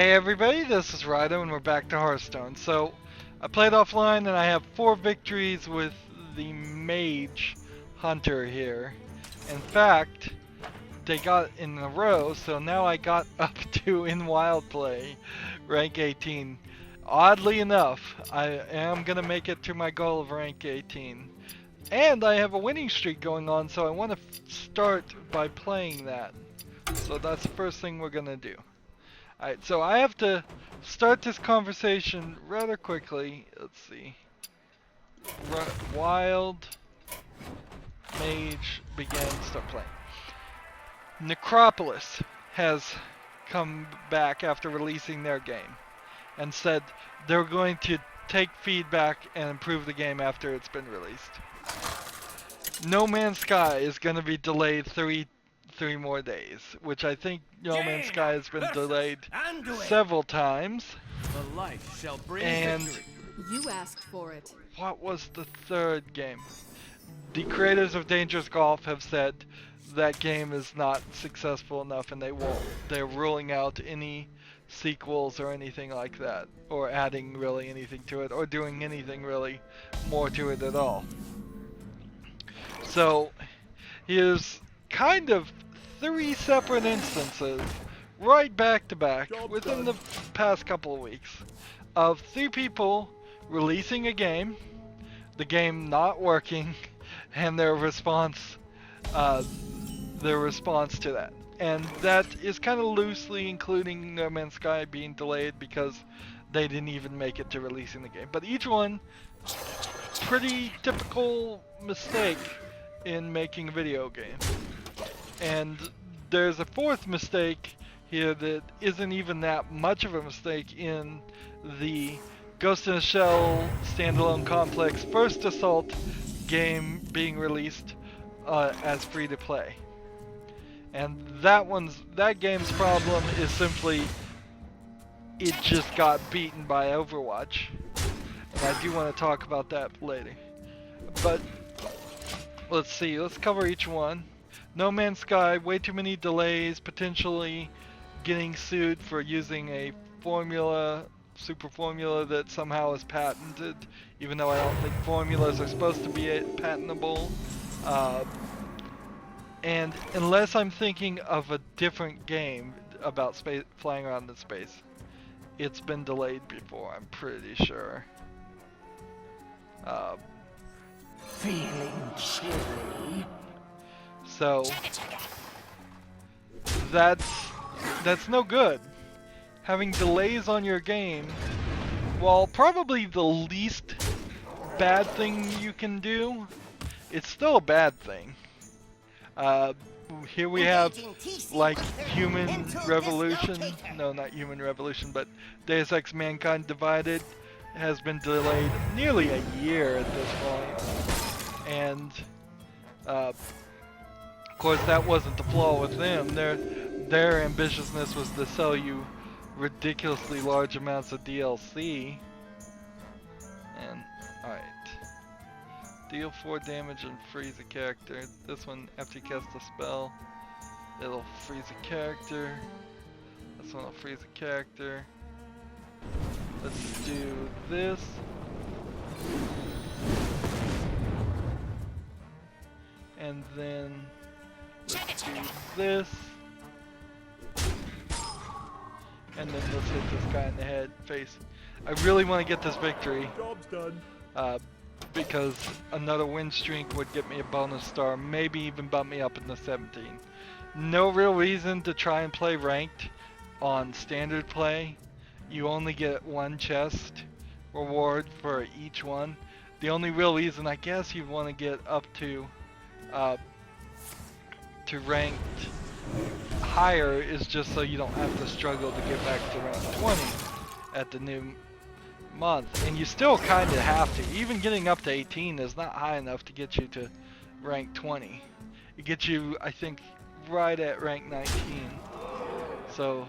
Hey everybody, this is Rydo and we're back to Hearthstone. So, I played offline and I have 4 victories with the Mage Hunter here. In fact, they got in a row, so now I got up to, in wild play, rank 18. Oddly enough, I am going to make it to my goal of rank 18. And I have a winning streak going on, so I want to start by playing that. So that's the first thing we're going to do. Alright, so I have to start this conversation rather quickly. Let's see. Wild Mage began, start playing. Necropolis has come back after releasing their game and said they're going to take feedback and improve the game after it's been released. No Man's Sky is going to be delayed three more days, which I think No Man's Sky has been delayed several times. The light shall bring and victory. You asked for it. What was the third game? The creators of Dangerous Golf have said that game is not successful enough and they're ruling out any sequels or anything like that, or adding really anything to it, or doing anything really more to it at all. So here's kind of 3 separate instances, right back to back, within the past couple of weeks, of 3 people releasing a game, the game not working, and their response to that. And that is kind of loosely including No Man's Sky being delayed because they didn't even make it to releasing the game. But each one, pretty typical mistake in making a video game. And there's a 4th mistake here that isn't even that much of a mistake in the Ghost in a Shell standalone complex First Assault game being released as free to play. And that game's problem is simply it just got beaten by Overwatch. And I do want to talk about that later. But let's see, let's cover each one. No Man's Sky, way too many delays, potentially getting sued for using a super formula that somehow is patented, even though I don't think formulas are supposed to be patentable. And unless I'm thinking of a different game about space, flying around in space, it's been delayed before, I'm pretty sure. Feeling chilly? So that's no good. Having delays on your game, while probably the least bad thing you can do, it's still a bad thing. Here we have like Human Revolution, no, not Human Revolution, but Deus Ex Mankind Divided has been delayed nearly a year at this point. And of course that wasn't the flaw with them. Their ambitiousness was to sell you ridiculously large amounts of DLC. And alright. Deal 4 damage and freeze a character. This one, after you cast a spell, it'll freeze a character. This one will freeze a character. Let's do this. And then let's do this. And then let's hit this guy in the head, face. I really want to get this victory. Job's done. Because another win streak would get me a bonus star, maybe even bump me up in the 17. No real reason to try and play ranked on standard play. You only get 1 chest reward for each one. The only real reason I guess you want to get up to ranked higher is just so you don't have to struggle to get back to rank 20 at the new month. And you still kind of have to. Even getting up to 18 is not high enough to get you to rank 20. It gets you, I think, right at rank 19. So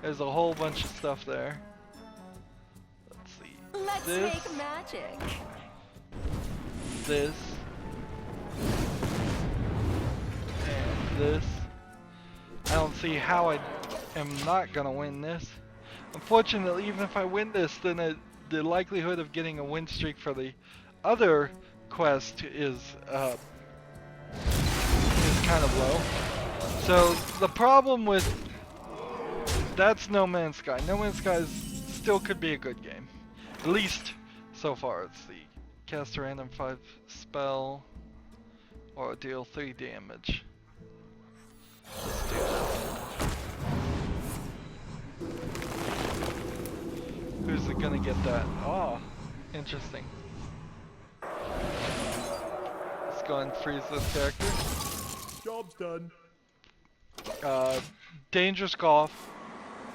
there's a whole bunch of stuff there. Let's see. Let's this, make magic. this, and this. I don't see how I am not gonna win this. Unfortunately, even if I win this, then the likelihood of getting a win streak for the other quest is kind of low. So the problem with that's No Man's Sky. No Man's Sky still could be a good game, at least so far. It's the cast a random 5 spell or deal 3 damage. Let's do this. Who's gonna get that? Oh, interesting. Let's go and freeze this character. Job's done. Dangerous Golf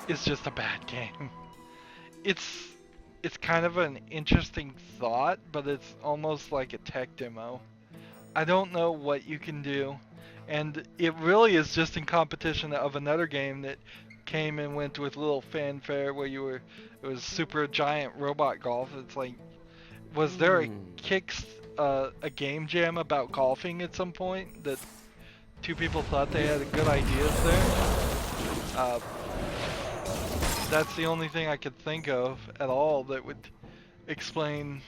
is just a bad game. It's kind of an interesting thought, but it's almost like a tech demo. I don't know what you can do, and it really is just in competition of another game that came and went with little fanfare where it was super giant robot golf. It's like, was there a game jam about golfing at some point that 2 people thought they had good ideas there? That's the only thing I could think of at all that would explain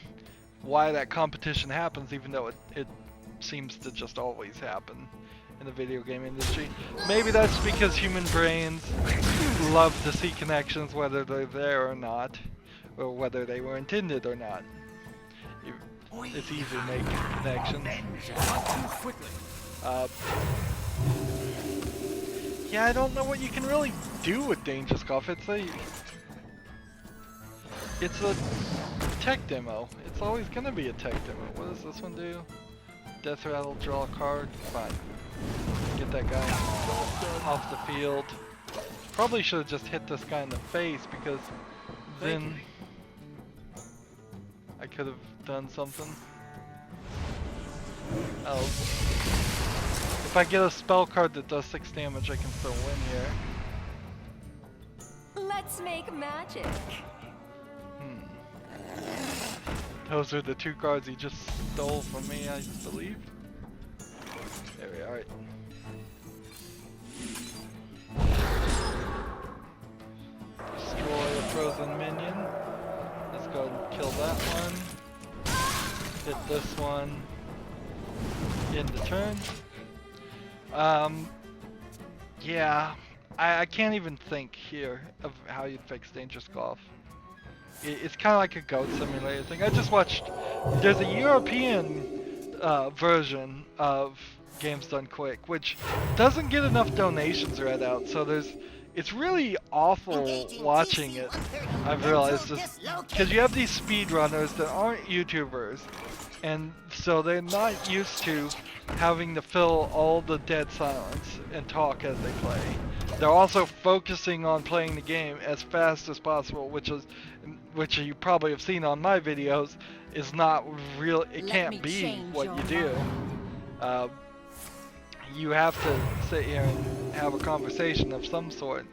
why that competition happens, even though it seems to just always happen in the video game industry. Maybe that's because human brains love to see connections, whether they're there or not, or whether they were intended or not. It's easy to make connections. Yeah, I don't know what you can really do with Dangerous Golf. It's a tech demo. It's always gonna be a tech demo. What does this one do? Death Rattle, draw a card. Fine. Get that guy off the field. Probably should have just hit this guy in the face, because then I could have done something else. If I get a spell card that does 6 damage, I can still win here. Let's make magic. Those are the 2 cards he just stole from me, I believe. There we are. Destroy a frozen minion. Let's go ahead and kill that one. Hit this one. End the turn. Yeah, I can't even think here of how you'd fix Dangerous Golf. It's kind of like a goat simulator thing. I just watched, there's a European version of Games Done Quick, which doesn't get enough donations read out, so it's really awful watching it. I've realized this, because you have these speedrunners that aren't YouTubers, and so they're not used to having to fill all the dead silence and talk as they play. They're also focusing on playing the game as fast as possible, which you probably have seen on my videos is not real. It can't be what you do. You have to sit here and have a conversation of some sort.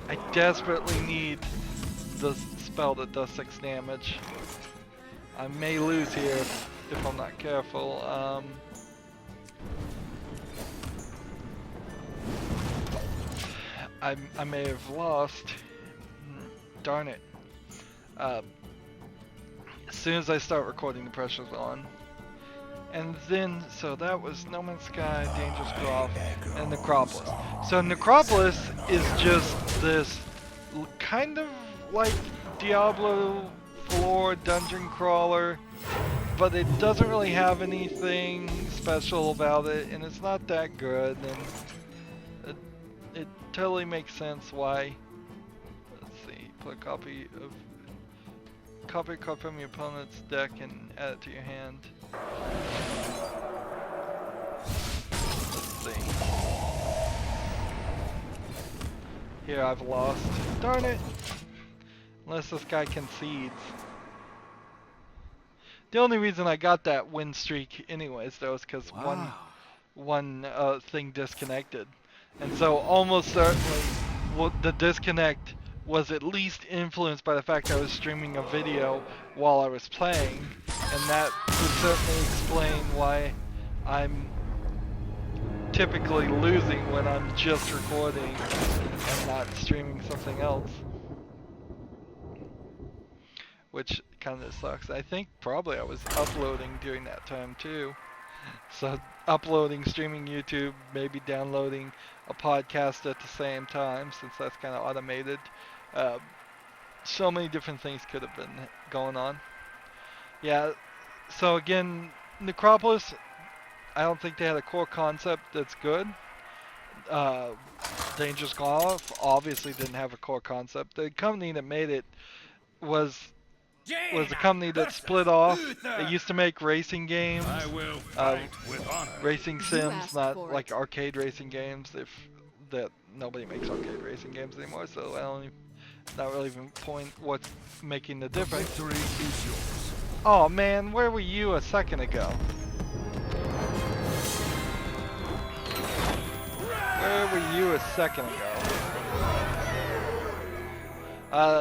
I desperately need the spell that does 6 damage. I may lose here if I'm not careful. I may have lost. Darn it. As soon as I start recording, the pressure's on. And then, so that was No Man's Sky, Dangerous Golf, and Necropolis. So Necropolis is just this kind of like Diablo 4 dungeon crawler, but it doesn't really have anything special about it, and it's not that good, and it totally makes sense why. Let's see, put a copy a card from your opponent's deck and add it to your hand. Let's see. Here I've lost. Darn it! Unless this guy concedes. The only reason I got that win streak anyways though is because one thing disconnected. And so almost certainly the disconnect was at least influenced by the fact I was streaming a video while I was playing, and that would certainly explain why I'm typically losing when I'm just recording and not streaming something else. Which kind of sucks. I think probably I was uploading during that time too. So uploading, streaming YouTube, maybe downloading a podcast at the same time, since that's kind of automated. So many different things could have been going on. Yeah, so again, Necropolis, I don't think they had a core concept that's good. Dangerous Golf obviously didn't have a core concept. The company that made it was a company that split off. They used to make racing games, racing You sims, asked not for like it. arcade racing games. If that nobody makes arcade racing games anymore, so I don't even, not really even point what's making the difference. Victory is yours. Oh man, where were you a second ago? Where were you a second ago?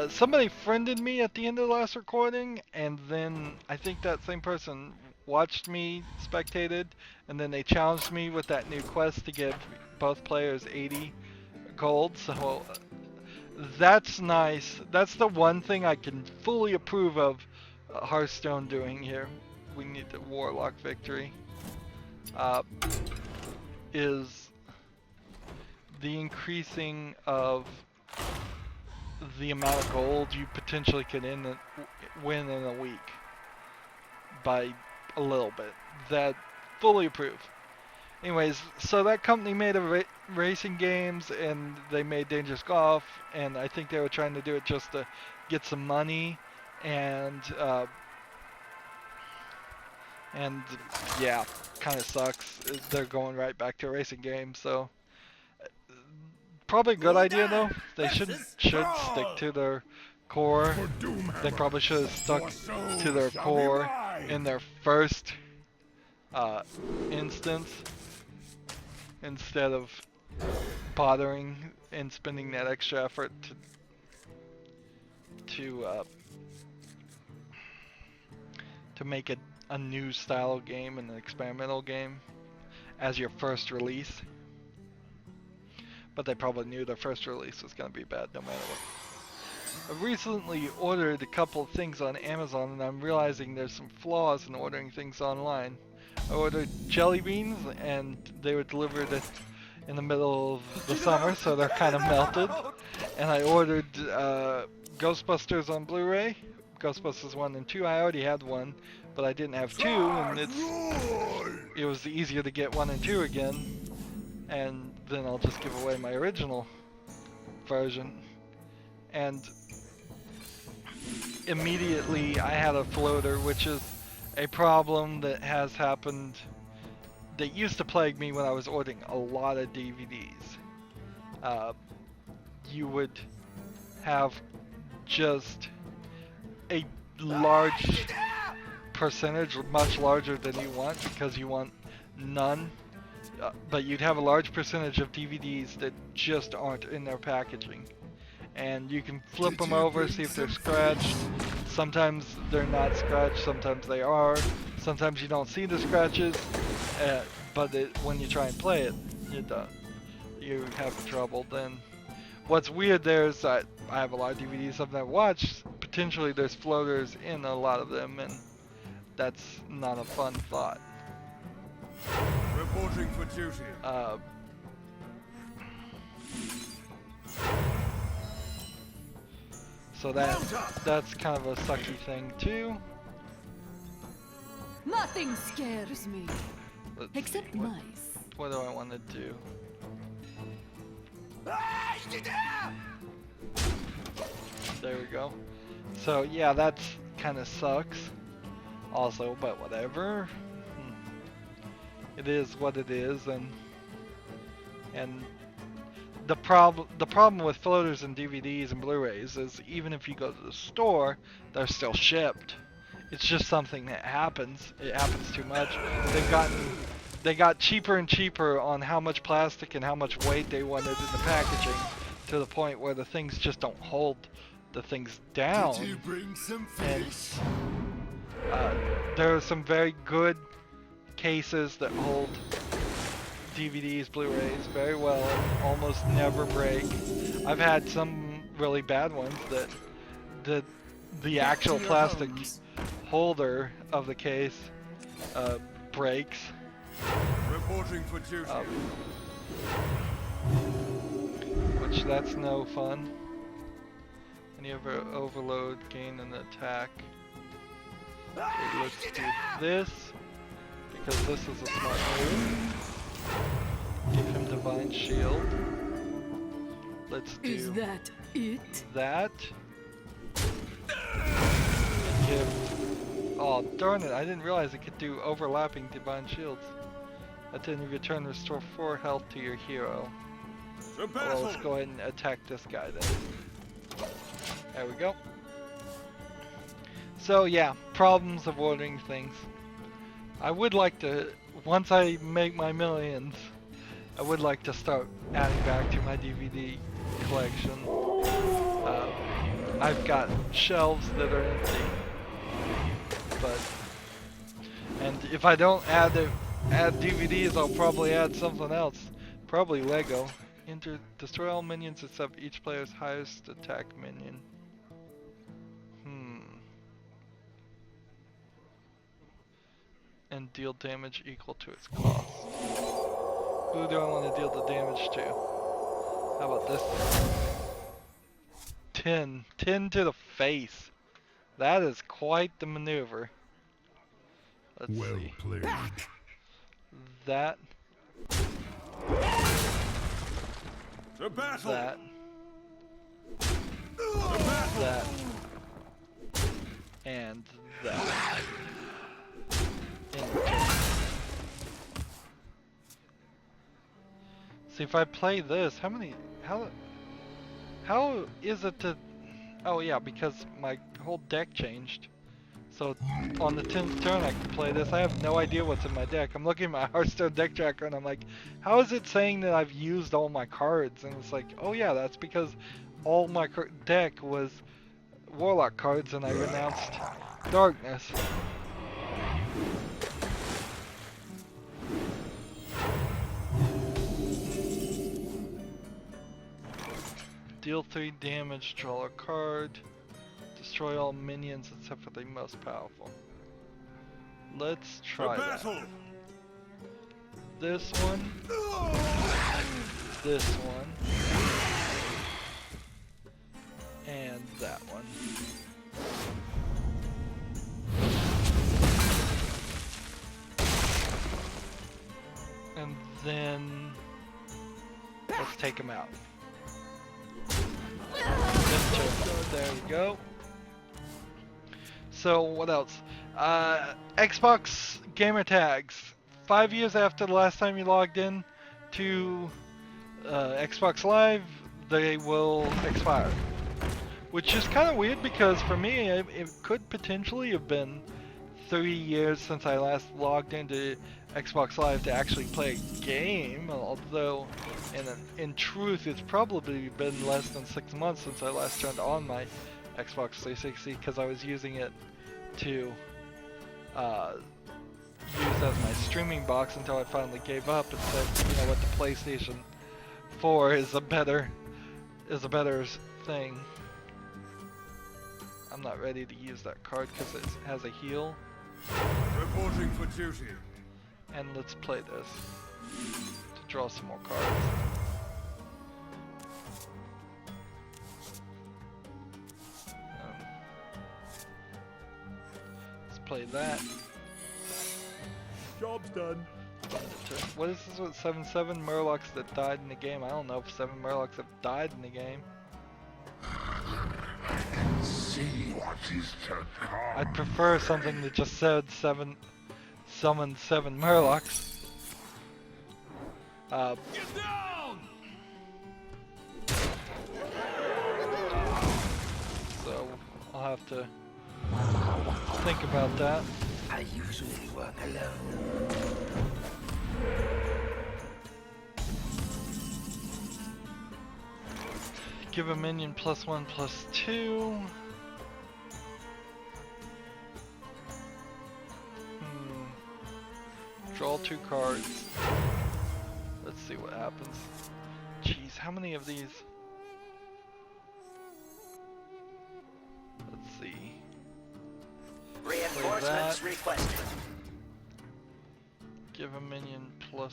Somebody friended me at the end of the last recording, and then I think that same person watched me, spectated, and then they challenged me with that new quest to give both players 80 gold, so that's nice. That's the one thing I can fully approve of Hearthstone doing here. We need the Warlock victory. Is the increasing of the amount of gold you potentially could win in a week by a little bit. That fully approve. Anyways, so that company made racing games, and they made Dangerous Golf, and I think they were trying to do it just to get some money, and yeah, kind of sucks. They're going right back to a racing game, so probably a good idea though. They should stick to their core. They probably should have stuck to their core in their first instance, instead of bothering and spending that extra effort to make a new style game and an experimental game as your first release. But they probably knew their first release was going to be bad no matter what. I recently ordered a couple of things on Amazon, and I'm realizing there's some flaws in ordering things online. I ordered jelly beans, and they were delivered in the middle of the summer, so they're kind of melted. And I ordered Ghostbusters on Blu-ray, Ghostbusters 1 and 2. I already had 1, but I didn't have 2, and it was easier to get 1 and 2 again. And then I'll just give away my original version. And immediately I had a floater, which is a problem that has happened, that used to plague me when I was ordering a lot of DVDs. You would have just a large percentage, much larger than you want, because you want none. But you'd have a large percentage of DVDs that just aren't in their packaging. And you can flip them over, see if they're scratched. Sometimes they're not scratched, sometimes they are. Sometimes you don't see the scratches, but when you try and play it, you have trouble. Then what's weird there is that I have a lot of DVDs of that watch. Potentially there's floaters in a lot of them, and that's not a fun thought. Reporting for duty. So that's kind of a sucky thing too. Nothing scares me. Except mice. What do I want to do? There we go. So yeah, that's kind of sucks. Also, but whatever. It is what it is, and the problem with floaters and DVDs and Blu-rays is even if you go to the store, they're still shipped. It's just something that happens. It happens too much. They got cheaper and cheaper on how much plastic and how much weight they wanted in the packaging, to the point where the things just don't hold the things down. Did you bring some And fish? there are some very good cases that hold DVDs, Blu-rays very well, and almost never break. I've had some really bad ones that the actual plastic holder of the case breaks. Reporting for duty. Which that's no fun. And you have an overload, gain an attack. Okay, let's do this, because this is a smart move. Give him Divine Shield. Let's do Is that it? that. And give... Oh, darn it, I didn't realize it could do overlapping Divine Shields. At any return, restore 4 health to your hero. Well, let's go ahead and attack this guy then. There we go. So yeah, problems of ordering things. I would like to, once I make my millions, I would like to start adding back to my DVD collection. I've got shelves that are empty, and if I don't add DVDs, I'll probably add something else. Probably Lego. Destroy all minions except each player's highest attack minion. And deal damage equal to its cost. Who do I want to deal the damage to? How about this thing? 10 to the face. That is quite the maneuver. Let's see. Played. That. To battle. That. To battle. That. And that. See, if I play this, how is it to... Oh yeah, because my whole deck changed. So on the 10th turn I can play this. I have no idea what's in my deck. I'm looking at my Hearthstone deck tracker and I'm like, how is it saying that I've used all my cards? And it's like, oh yeah, that's because all my deck was Warlock cards and I renounced Darkness. Deal 3 damage, draw a card. Destroy all minions except for the most powerful. Let's try that. This one. This one. And that one. And then let's take him out. There we go. So what else? Xbox gamer tags. 5 years after the last time you logged in to Xbox Live, they will expire. Which is kind of weird because for me it could potentially have been 3 years since I last logged into Xbox Live to actually play a game, although in truth it's probably been less than 6 months since I last turned on my Xbox 360 because I was using it to use as my streaming box until I finally gave up and said, you know what, the PlayStation 4 is a better thing. I'm not ready to use that card because it has a heal. Reporting for duty. And let's play this to draw some more cards. Let's play that. Job's done. What is this with 7 Murlocs that died in the game? I don't know if 7 Murlocs have died in the game. See what is to come. I'd prefer something that just said summoned 7 Murlocs. Get down! So I'll have to think about that. I usually work alone. Give a minion +1/+2. Draw 2 cards. Let's see what happens. Jeez, how many of these? Let's see. Reinforcements requested. Give a minion +1/+2.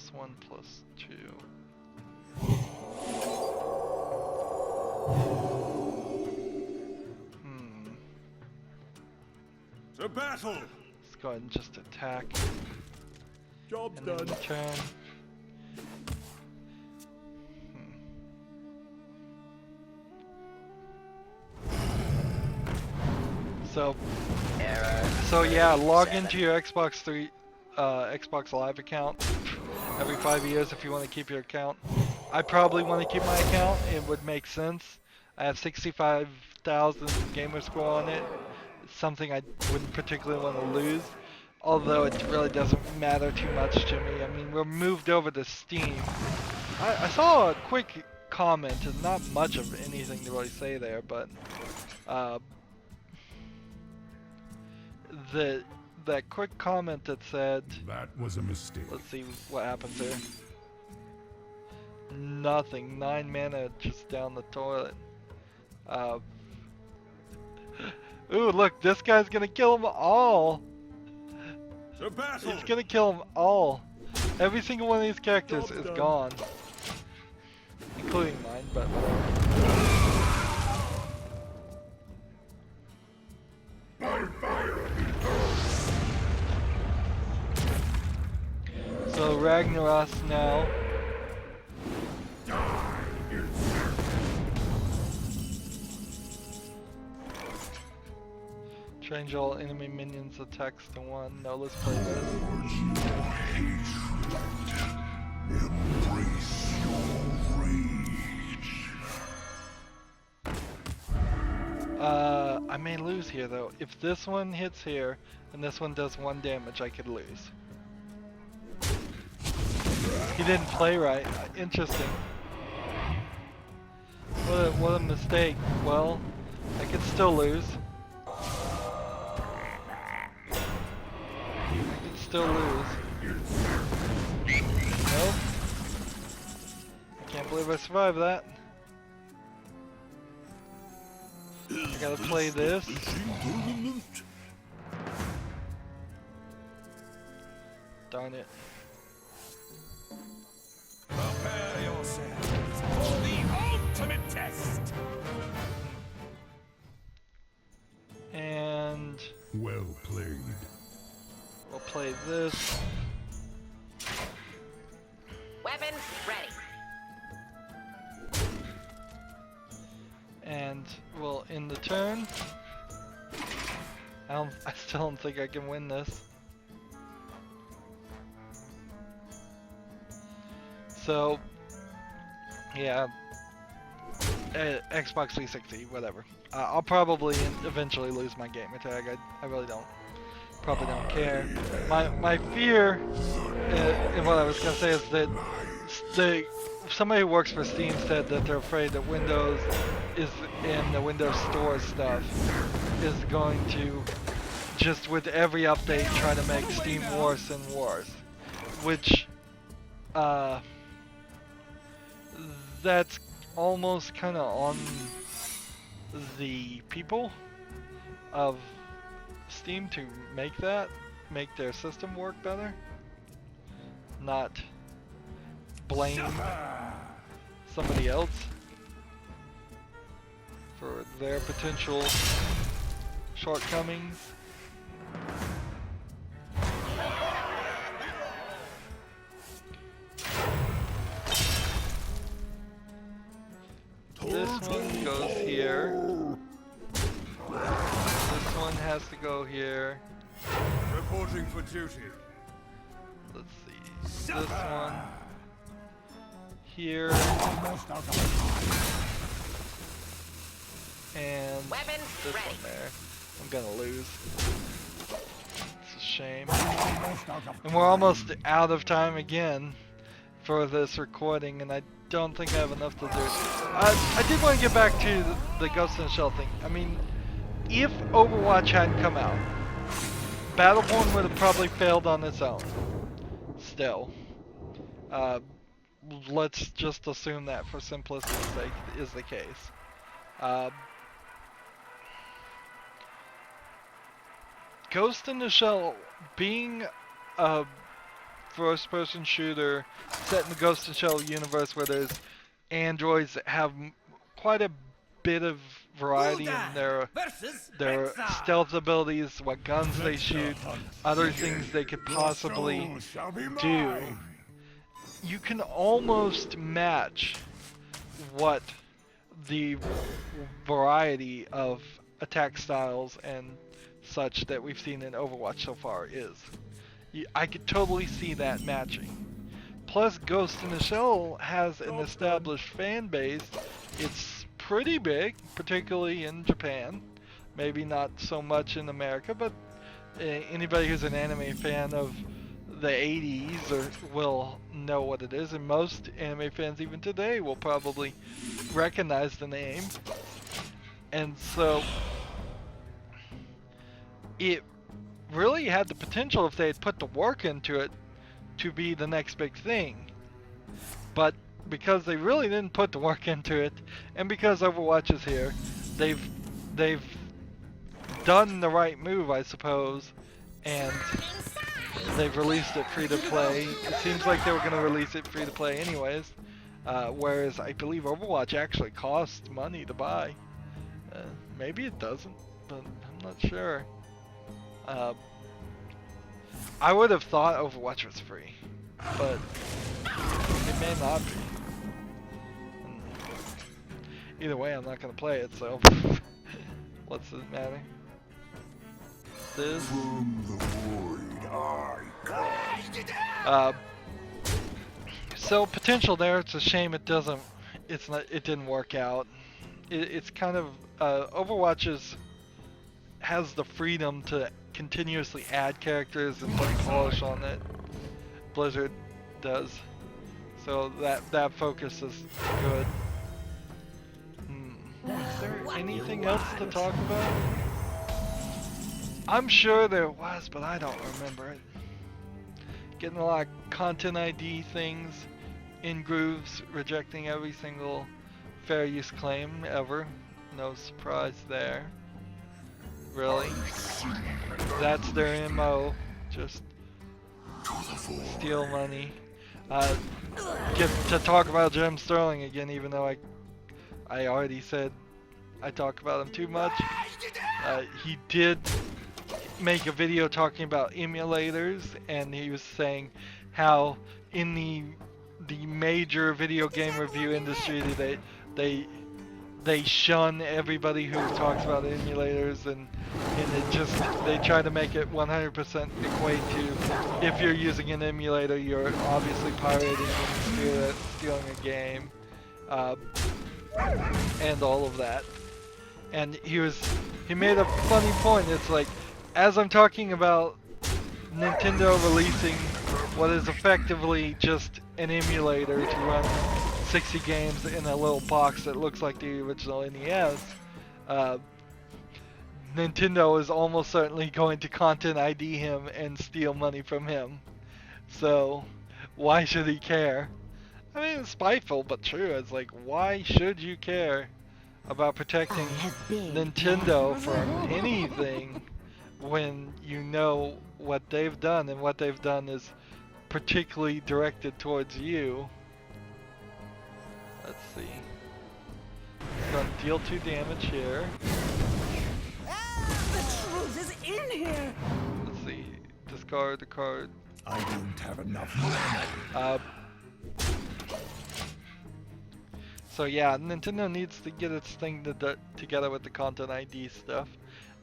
To battle! Let's go ahead and just attack. Job's And then done. return. So yeah, log into your Xbox Live account every 5 years if you want to keep your account. I probably want to keep my account. It would make sense. I have 65,000 gamer score on it. It's something I wouldn't particularly want to lose, although it really doesn't matter too much to me. I mean, we're moved over to Steam. I saw a quick comment, and not much of anything to really say there, but that quick comment that said, That was a mistake. let's see what happens here. Nothing. 9 mana just down the toilet. Ooh, look, this guy's gonna kill them all. To battle! He's gonna kill them all. Every single one of these characters is gone. Including mine, but so Ragnaros now. Change all enemy minions attacks to 1. No, let's play this. Embrace your rage. I may lose here though. If this one hits here and this one does 1 damage, I could lose. He didn't play right. Interesting. What a mistake. Well, I could still lose. Still lose. Nope. I can't believe I survived that. I gotta play this. Darn it. Prepare yourselves for the ultimate test. And Well played. we'll play this. Weapons ready. And we'll end the turn. I still don't think I can win this. So, yeah, Xbox 360, whatever. I'll probably eventually lose my gamer tag. I really probably don't care. My fear, and what I was gonna say is that somebody who works for Steam said that they're afraid that Windows is in the Windows Store stuff is going to just with every update try to make Steam worse and worse, which that's almost kind of on the people of Steam to make their system work better, not blame somebody else for their potential shortcomings. This one goes here. This one has to go here. Reporting for duty. Let's see. This one here. And Weapons this ready. one there. I'm gonna lose. It's a shame. And we're almost out of time again for this recording, and I don't think I have enough to do. I did want to get back to the Ghost in the Shell thing. I mean, if Overwatch hadn't come out, Battleborn would have probably failed on its own. Still. let's just assume that for simplicity's sake is the case. Ghost in the Shell being a first-person shooter set in the Ghost in the Shell universe where there's androids that have quite a bit of variety in their stealth abilities, what guns they shoot, other things they could possibly do. You can almost match what the variety of attack styles and such that we've seen in Overwatch so far is. I could totally see that matching. Plus, Ghost in the Shell has an established fan base. It's pretty big, particularly in Japan. Maybe not so much in America, but anybody who's an anime fan of the 80s will know what it is, and most anime fans even today will probably recognize the name. And so it really had the potential, if they had put the work into it, to be the next big thing. But because they really didn't put the work into it, and because Overwatch is here, they've done the right move, I suppose, and they've released it free to play. It seems like they were going to release it free to play anyways, whereas I believe Overwatch actually costs money to buy. Maybe it doesn't, but I'm not sure. I would have thought Overwatch was free, but it may not be. Either way, I'm not going to play it, so what's it matter? This. So potential there. It's a shame it doesn't. It didn't work out. It's kind of Overwatch has the freedom to continuously add characters and put polish on it. Blizzard does. So that focus is good. Is there anything else to talk about? I'm sure there was, but I don't remember it. Getting a lot of content ID things in grooves, rejecting every single fair use claim ever. No surprise there. Really? That's their MO. Just steal money. Get to talk about Jim Sterling again, even though I already said I talk about him too much. He did make a video talking about emulators, and he was saying how in the major video game review industry they shun everybody who talks about emulators, and it just, they try to make it 100% equate to, if you're using an emulator, you're obviously pirating and stealing a game, and all of that. And he made a funny point. It's like, as I'm talking about Nintendo releasing what is effectively just an emulator to run 60 games in a little box that looks like the original NES, Nintendo is almost certainly going to content ID him and steal money from him. So, why should he care? I mean, it's spiteful, but true. It's like, why should you care about protecting Nintendo from anything when you know what they've done, and what they've done is particularly directed towards you? Let's see. Gonna deal 2 damage here. The truth is in here. Let's see. Discard the card. I don't have enough money. So yeah, Nintendo needs to get its thing together with the content ID stuff.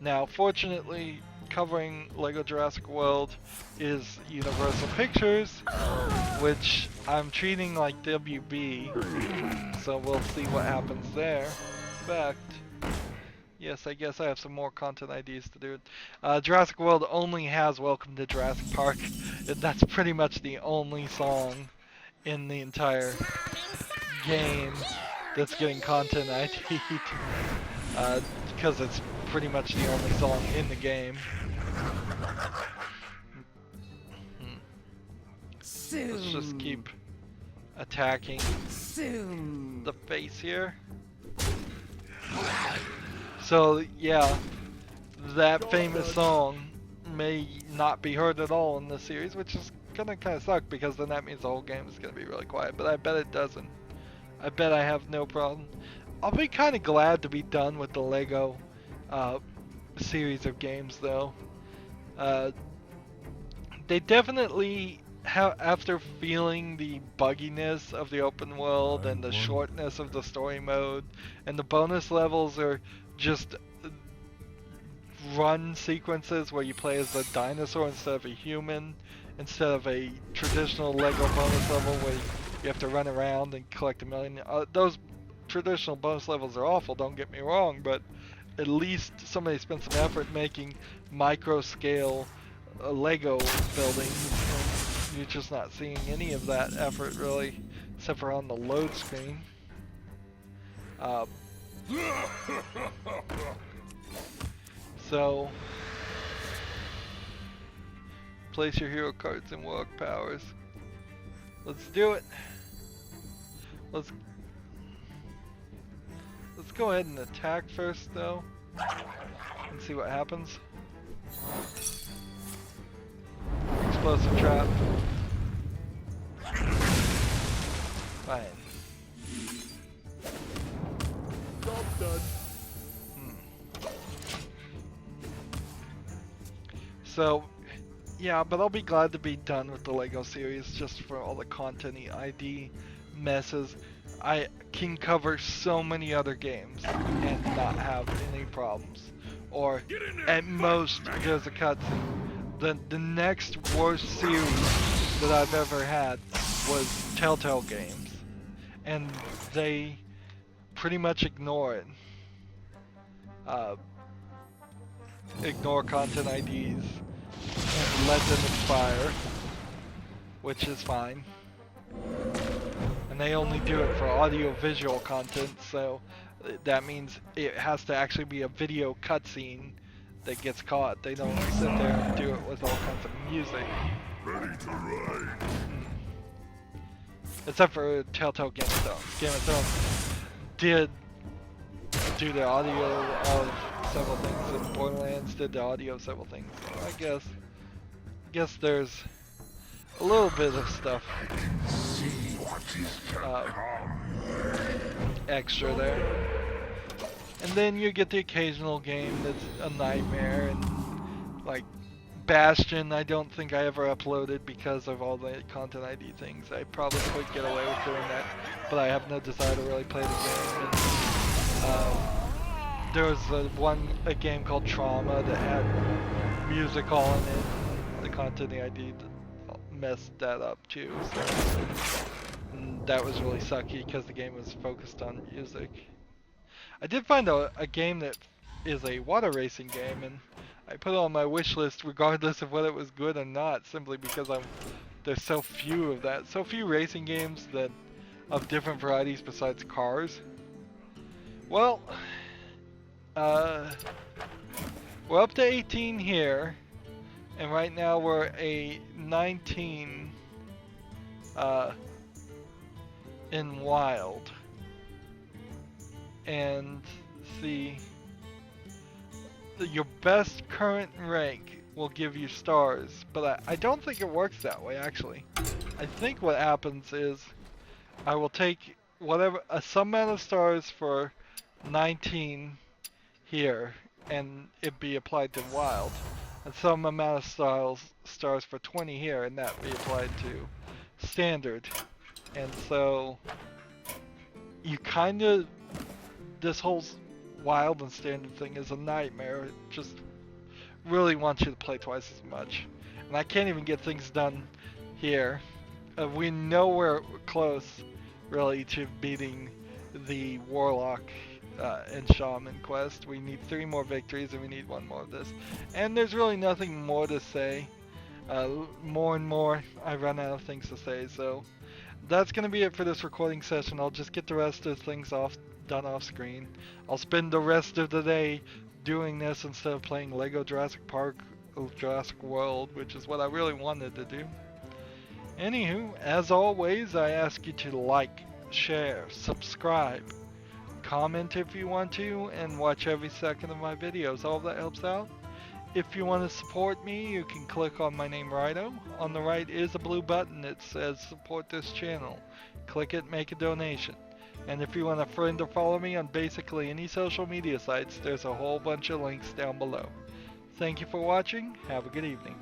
Now, fortunately, covering LEGO Jurassic World is Universal Pictures, which I'm treating like WB, so we'll see what happens there. In fact, yes, I guess I have some more content IDs to do. Jurassic World only has Welcome to Jurassic Park, and that's pretty much the only song in the entire game that's getting content ID'd, because it's pretty much the only song in the game. Let's just keep attacking Soon. the face here. So yeah, that famous song may not be heard at all in the series, which is gonna kind of suck because then that means the whole game is gonna be really quiet. But I bet it doesn't. I bet I have no problem. I'll be kind of glad to be done with the Lego series of games, though. They definitely have, after feeling the bugginess of the open world and the shortness of the story mode, and the bonus levels are just run sequences where you play as a dinosaur instead of a human, instead of a traditional Lego bonus level where you have to run around and collect a million. Those traditional bonus levels are awful, don't get me wrong, but at least somebody spent some effort making micro scale Lego buildings, and you're just not seeing any of that effort really, except for on the load screen. So, place your hero cards and walk powers. Let's do it. Let's go ahead and attack first, though, and see what happens. Explosive trap. Fine. Job done. So, yeah, but I'll be glad to be done with the Lego series just for all the content ID messes. I can cover so many other games and not have any problems. Or at most, there's a cutscene. The next worst series that I've ever had was Telltale Games. And they pretty much ignore it. Ignore content IDs and let them expire, which is fine. And they only do it for audio-visual content, so that means it has to actually be a video cutscene that gets caught. They don't sit there and do it with all kinds of music. Ready to ride. Except for Telltale Game of Thrones. Game of Thrones did do the audio of several things, and Borderlands did the audio of several things. So I guess there's a little bit of stuff extra there. And then you get the occasional game that's a nightmare, and like Bastion, I don't think I ever uploaded because of all the content ID things. I probably could get away with doing that, but I have no desire to really play the game. And, there was a game called Trauma that had music all in it. The content ID messed that up too, so that was really sucky because the game was focused on music. I did find a game that is a water racing game, and I put it on my wish list regardless of whether it was good or not, simply because there's so few of that, so few racing games that of different varieties besides cars. Well, we're up to 18 here, and right now we're a 19 in wild. And see, your best current rank will give you stars, but I don't think it works that way actually. I think what happens is I will take whatever some amount of stars for 19 here, and it be applied to wild, and some amount of stars for 20 here, and that be applied to standard. And so you kind of, this whole wild and standard thing is a nightmare. It just really wants you to play twice as much, and I can't even get things done here. We know we're close really to beating the Warlock and Shaman quest. We need 3 more victories and we need 1 more of this, and there's really nothing more to say. More and more I run out of things to say, so that's gonna be it for this recording session. I'll just get the rest of things done off screen. I'll spend the rest of the day doing this instead of playing Lego Jurassic Park or Jurassic World, which is what I really wanted to do. Anywho, as always, I ask you to like, share, subscribe, comment if you want to, and watch every second of my videos. All that helps out. If you want to support me, you can click on my name, Rydo. On the right is a blue button that says support this channel. Click it, make a donation. And if you want to friend or follow me on basically any social media sites, there's a whole bunch of links down below. Thank you for watching. Have a good evening.